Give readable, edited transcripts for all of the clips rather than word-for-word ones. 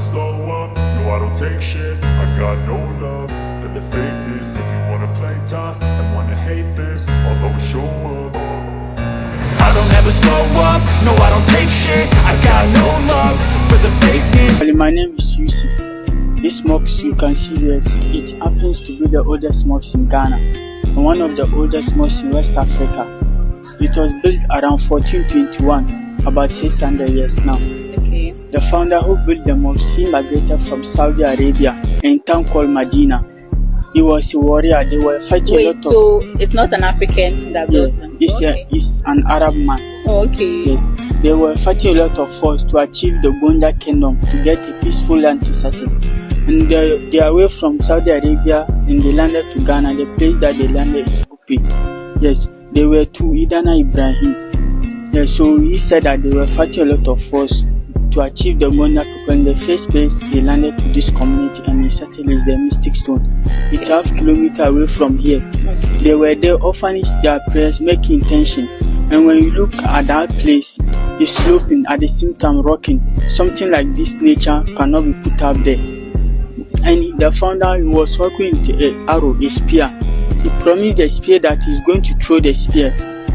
slow up, no I don't take shit. I got no love for the fakeness. If you wanna play tough and wanna hate this, I'll always show up. I don't ever slow up, no I don't take shit. I got no love for the fakeness. My name is Yusuf. This mosque you can see here, it happens to be the oldest mosque in Ghana and one of the oldest mosques in West Africa. It was built around 1421, about 600 years now. Okay. The founder who built the mosque, he migrated from Saudi Arabia in a town called Medina. He was a warrior. They were fighting a lot of... so it's not an African that built them? It's an Arab man. Oh, okay. Yes. They were fighting a lot of force to achieve the Gondar kingdom, to get a peaceful land to settle. And their way from Saudi Arabia and they landed to Ghana. The place that they landed is Gupi. Yes. They were to Idana Ibrahim. Yes. So he said that they were fighting a lot of force to achieve the Gondar people. In the first place, they landed to this community and they settled is the Mystic Stone. It's half kilometer away from here. Okay. They were there offering their prayers, making intention. And when you look at that place, it's sloping at the same time rocking. Something like this nature cannot be put up there. And the founder, he was working with an arrow, a spear. He promised the spear that he's going to throw the spear.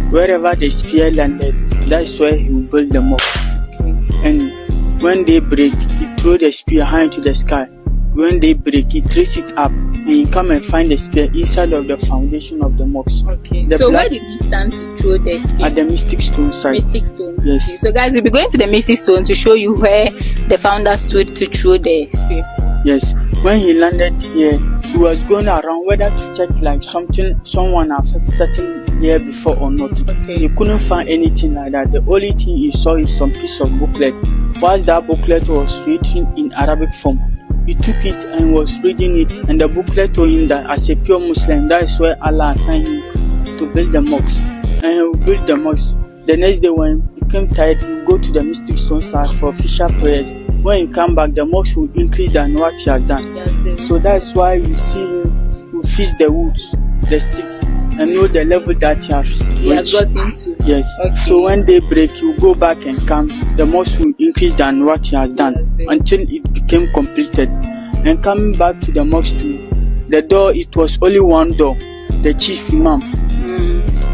Wherever the spear landed, that's where he will build the mosque. Okay. And when they break, he throw the spear high into the sky. When they break, he trace it up and he come and find the spear inside of the foundation of the mosque. Okay. So where did he stand to throw the spear? At the Mystic Stone side. Mystic Stone. Yes. Okay. So guys, we'll be going to the Mystic Stone to show you where the founder stood to throw the spear. Yes. When he landed here, he was going around whether to check like someone has settled here before or not. Okay. He couldn't find anything like that. The only thing he saw is some piece of booklet. Whilst that booklet was written in Arabic form, he took it and was reading it, and the booklet told him that as a pure Muslim, that is where Allah assigned him to build the mosque. And he will build the mosque. The next day when he became tired, he would go to the Mystic Stone side for official prayers. When he come back, the mosque will increase than what he has done. Yes, so that's why you see him who fix the woods, the sticks, and know the level that he has got into. Yes. Okay. So when they break, he will go back and come. The mosque will increase than what he has done until it became completed. And coming back to the mosque too, the door, it was only one door, the chief imam.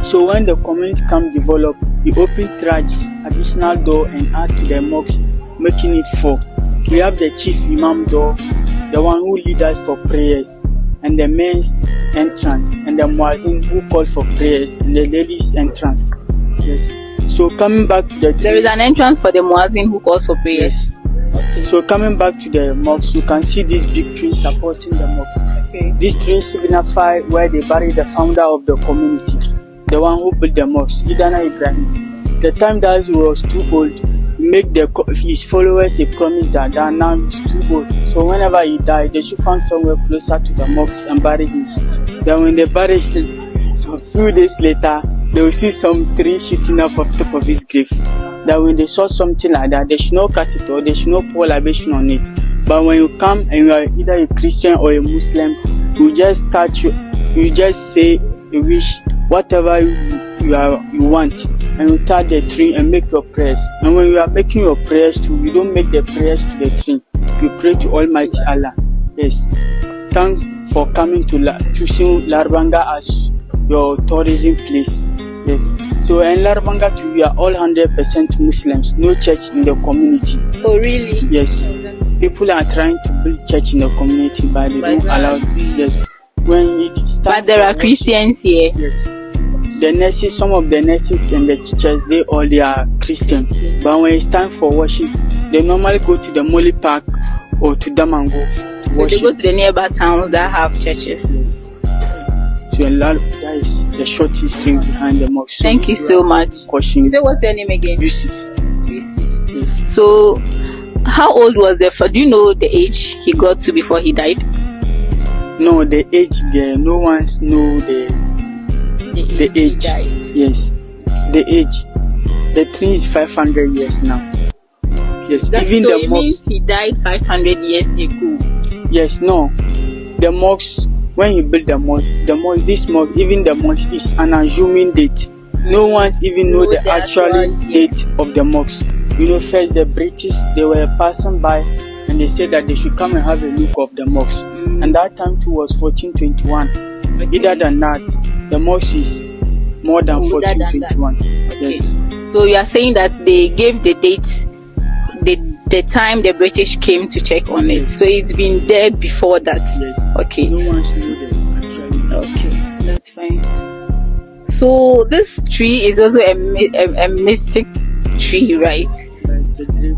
So when the community come develop, he opened 3 additional door and add to the mosque, making it 4. We have the chief imam door, the one who leads us for prayers, and the men's entrance, and the muazzin who call for prayers, and the ladies' entrance. Yes. So coming back to the... There is an entrance for the muazzin who calls for prayers. Yes. Okay. So coming back to the mosque, you can see this big tree supporting the mosque. Okay. This tree signifies where they bury the founder of the community, the one who built the mosque, Idana Ibrahim. The time that he was too old, he made his followers a promise that now he's too old. So whenever he died, they should find somewhere closer to the mosque and bury him. Then when they bury him, so a few days later, they will see some tree shooting up off top of his grave. That when they saw something like that, they should not cut it or they should not pour libation on it. But when you come and you are either a Christian or a Muslim, you just you just say a wish, whatever you want, and you touch the tree and make your prayers. And when you are making your prayers too, you don't make the prayers to the tree. You pray to Almighty Allah. Yes. Thanks for coming to choosing Larabanga as your tourism place. Yes. So in Larabanga too, we are all 100% Muslims. No church in the community. Oh really? Yes. People are trying to build church in the community, but they don't allow. Yes. When it is time. But there are Christians here. Yes. The nurses, some of the nurses and the teachers, they are Christian. But when it's time for worship, they normally go to the Moli Park or to Damango. So they go to the nearby towns that have churches. Yes. So that is the short history behind the mosque. So thank you so much. Question. So what's your name again? Yusuf. Yusuf. Yes. So how old was the do you know the age he got to before he died? No, the age there, no one's know the age. He died. Yes. The age. The tree is 500 years now. Yes. Even so the it mosque. means he died 500 years ago. Yes, no. The mosque, when he built the mosque, this mosque, even the mosque is an assuming date. No one's even know the actual date of the mosque. You know, first the British, they were passing by and they said that they should come and have a look of the mosque. And that time too was 1421. Either than that, the mosque is more than 1421. Yes. So you are saying that they gave the date, the time the British came to check on it. So it's been there before that. Yes. Okay. No one knew them actually. Okay, that's fine. So this tree is also a mystic tree, right? Like the grave.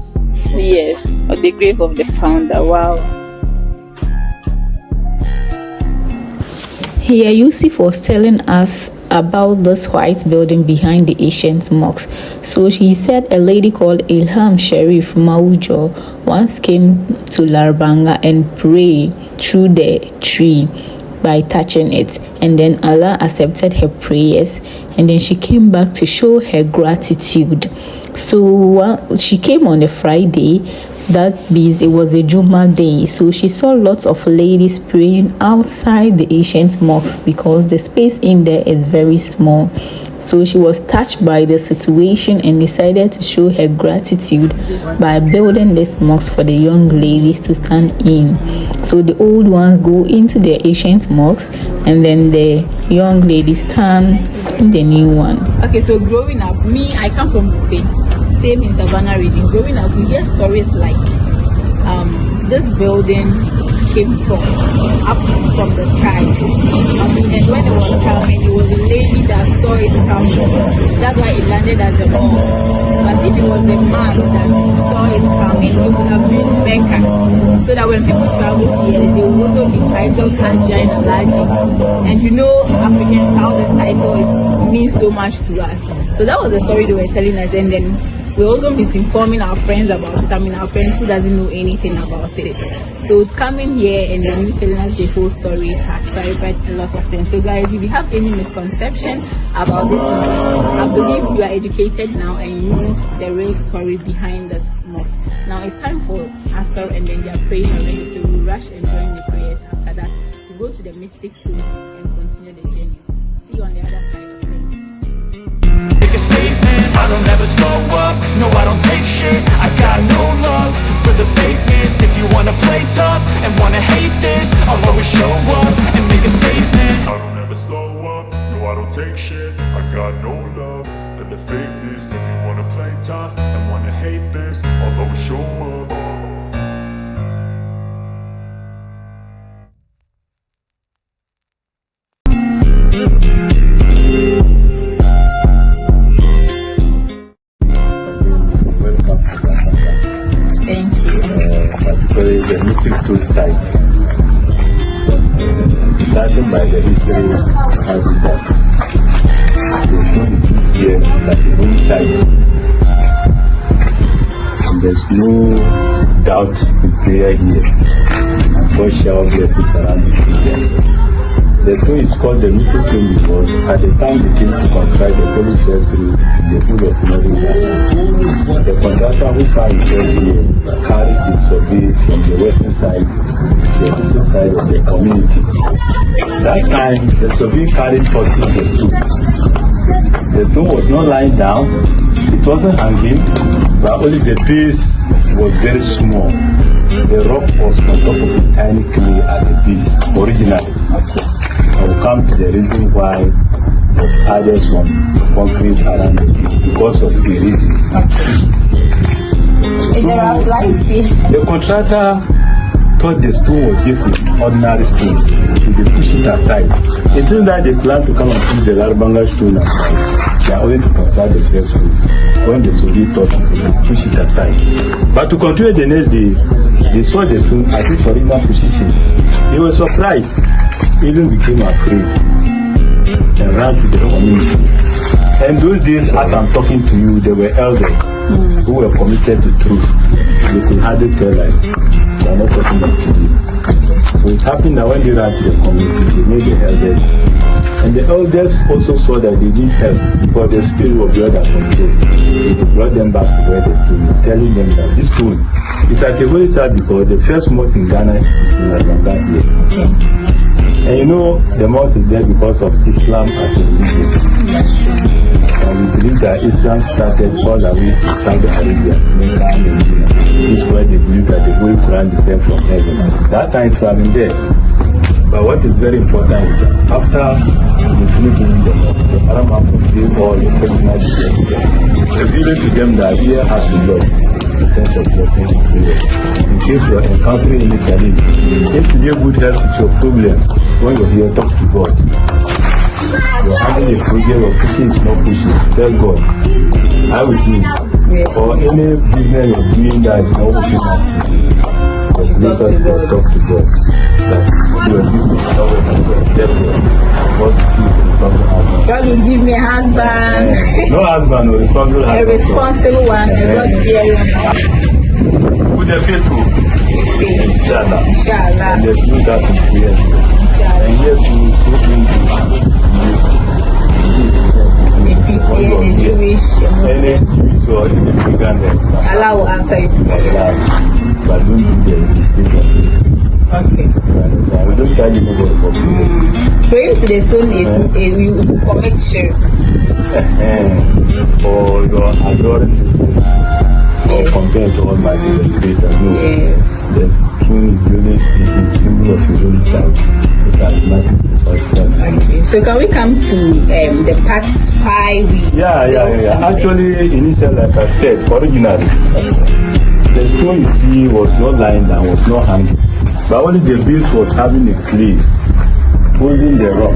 Yes, or the grave of the founder. Wow. Here Yusuf was telling us about this white building behind the ancient mosque. So she said a lady called Ilham Sharif Maujo once came to Larabanga and prayed through the tree by touching it, and then Allah accepted her prayers, and then she came back to show her gratitude. So she came on a Friday. That means it was a Juma day, so she saw lots of ladies praying outside the ancient mosque because the space in there is very small. So she was touched by the situation and decided to show her gratitude by building this mosque for the young ladies to stand in. So the old ones go into the ancient mosque and then the young ladies stand in the new one. Okay, so growing up, I come from Bupe, same in Savannah region. Growing up, we hear stories like this building came up from the skies. And when it was coming, it was a lady that saw it coming. That's why it landed as a mosque. But if it was a man that saw it coming, it would have been Mecca. So that when people travel here, they will also be titled Hajjah and Alaji. And you know, Africans, how this title means so much to us. So that was the story they were telling us, and then we also misinforming our friends about it. I mean, our friends who doesn't know anything about it. So coming here and then you telling us the whole story has clarified a lot of things. So guys, if you have any misconception about this mosque, I believe you are educated now and you know the real story behind this mosque. Now it's time for Asr and then they are praying already. So we rush and join the prayers. After that, we go to the mystic stone and continue the journey. See you on the other side of things. Make a statement, I don't ever slow up. No, I don't take shit, I got no love for the fakeness. If you wanna play tough and wanna hate this, I'll always show up and make a statement. I don't ever slow up, no, I don't take shit, I got no love for the fakeness. If you wanna play tough and wanna hate this, I'll always show up. The mystic stone site, starting by the history of that the stone is here at the moon site, and there's no doubt in prayer here, and God shower blessings around the stone. The stone is called the mystic stone because at the time they came to construct the holy first road in the pool of Northern Ghana, the contractor who found himself here carried his survey from the western side to the eastern side of the community. That time, the survey carried 40 the stone. The stone was not lying down, it wasn't hanging, but only the base was very small. The rock was on top of a tiny clay at the base, originally. I will come to the reason why the added some concrete around it because of the reason. There are flies here. The contractor thought the stone was just an ordinary stone, so they pushed it aside. It seems that they plan to come and put the Larabanga stone aside. They are only to construct the first road. When the Soviet thought it, they pushed it aside. But to continue the next day, they saw the stone at its original position. They were surprised, even became afraid, and ran to the community. And those days, as I'm talking to you, there were elders who were committed to truth. They could hardly tell lies. They are not talking about today. So it happened that when they ran to the community, they made the elders. And the elders also saw that they need help because the spirit was beyond their control. So they brought them back to where the stone is, telling them that this stone It's actually very sad because the first mosque in Ghana is in Larabanga here. Okay. And you know, the mosque is there because of Islam as a religion. That's true. And we believe that Islam started all the way to Saudi Arabia, Mecca and Medina. This is where they believe that the Holy Quran descends from heaven. That time it was in there. But what is very important is that after the Philippines, the Arab have to do all the settlement details. Revealing to them that here has to Lord in terms of blessing and prayer. In case you are encountering any challenge, if today good health is your problem, when you're here, talk to God. You're having a problem or pushing is not pushing, tell God, I will do it. Yes. Or any business you're doing that is not working out. Talk to God. That you are doing it, not working out. Tell God. God will give me a husband. No husband, no responsible husband. A responsible one, a God-fearing one. With the faithful. Inshallah. Inshallah. And there's no doubt in prayer. Inshallah. And here to go into A Christian, a Jewish, a any Muslim. Jewish or any pagan, Allah will answer you. but don't do the mistake of it. Okay. We don't charge anybody for prayer. Praying to the stone is you commit shirk. Or you're adoring this thing. Or compared to Almighty the Creator. No. Yes. The stone is really a symbol of your holy side. It has nothing to do with that. Okay. So can we come to the parts why we Yeah. Actually, initially, like I said, originally, the stone you see was not lying down, was not hanging. But only the base was having a clay holding the rock.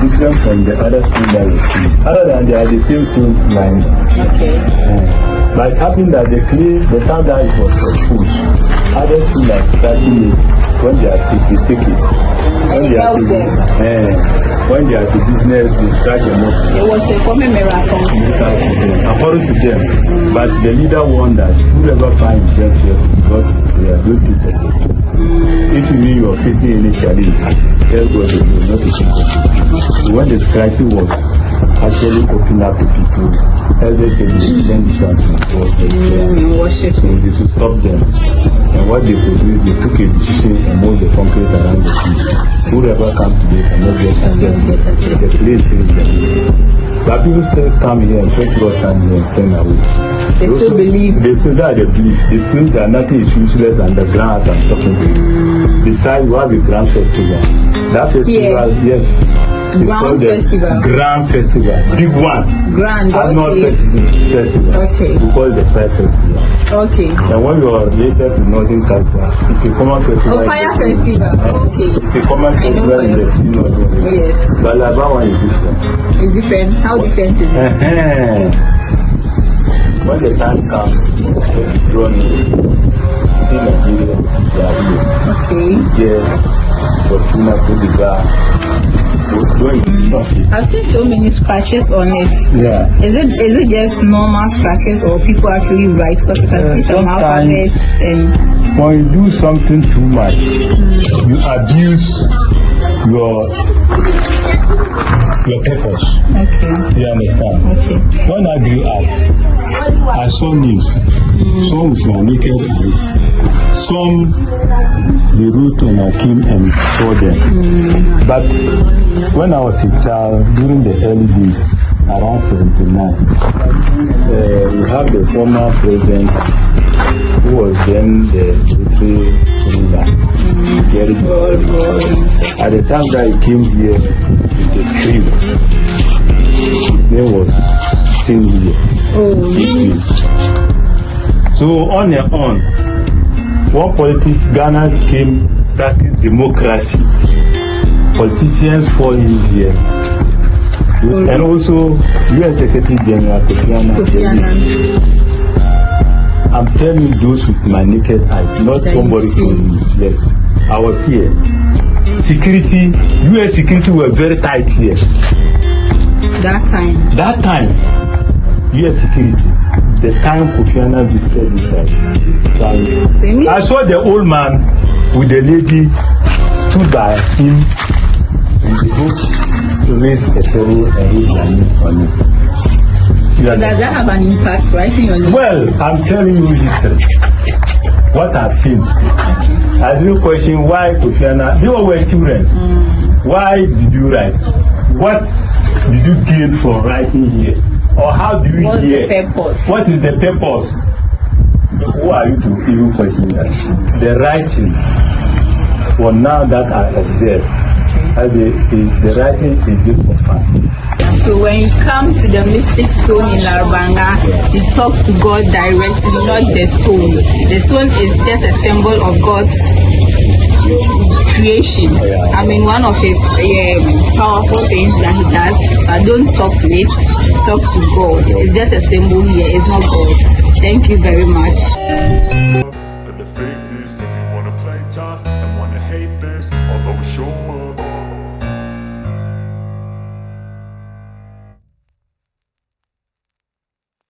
Different from the other stone that you see. Other than they are the same stone lying down. Okay. But it happened that the clay, the time that it was full, others feel like scratching it. When they are sick, they take it. And it helps them. When they are to business, they scratch them up. It was performing miracles. According to them. But the leader warned that whoever finds himself here, God, they are going to take the question. If you mean you are facing any challenge, tell God that you will not take it. When the scratching was actually opened up to people, elders said they send chanting for Worship. so they should stop them. And what they could do, they took a decision and moved the concrete around the place. Whoever comes today cannot get access. The place is there. But people still come here and take God and send away. They still believe. They still that they believe. They feel that nothing is useless and the ground as I'm talking to you. Besides, we have a grand festival. That festival, yes. It's Grand called festival. The Grand Festival. Big one. Grand, Annual okay. festival. Okay. We call it the Fire Festival. Okay. And when you are related to Northern culture, it's a common festival. Oh, Fire Festival. Okay. It's a common festival in the three Northern. Yes. But Larabanga one is different. It's different. How different is it? When the time comes, run see Nigeria, they are here. Okay. Yeah, Burkina Faso. I've seen so many scratches on it. Yeah. Is it just normal scratches or people actually write? Because you can see some sometimes alphabets and. When you do something too much, you abuse your purpose. Okay. You understand? Okay. When I grew up, I saw news. Some with my naked eyes. Some the route when I came and saw them. But when I was a child, during the early days, around 79, we have the former president who was then the military ruler. At the time that he came here with a crew, his name was Cindy. So on and on, one politics, Ghana came practice democracy. Politicians fall in here. And also, U.S. Secretary General Kofi Annan. I'm telling you those with my naked eye, not That somebody told me. Yes, I was here. Security, U.S. security were very tight here. That time, U.S. security, the time Kofi Annan visited inside. I saw the old man with the lady stood by him and they both raised a table and raised their name on it. does that have an impact, right, in your name? Well, I'm telling you history. what I've seen. I do question why Kofiana, they were children. Why did you write? What did you gain from writing here? Or how do you What's hear? the purpose? What is the purpose? Who are you to even question that? The writing, for now that I observe, the writing is just for fun. So when you come to the mystic stone in Larabanga, you talk to God directly, not the stone. The stone is just a symbol of God's creation. I mean, one of his powerful things that he does, but don't talk to it, talk to God. It's just a symbol here, it's not God. Thank you very much. For the fakeness, if you wanna play tough and wanna hate this, I'll always show up.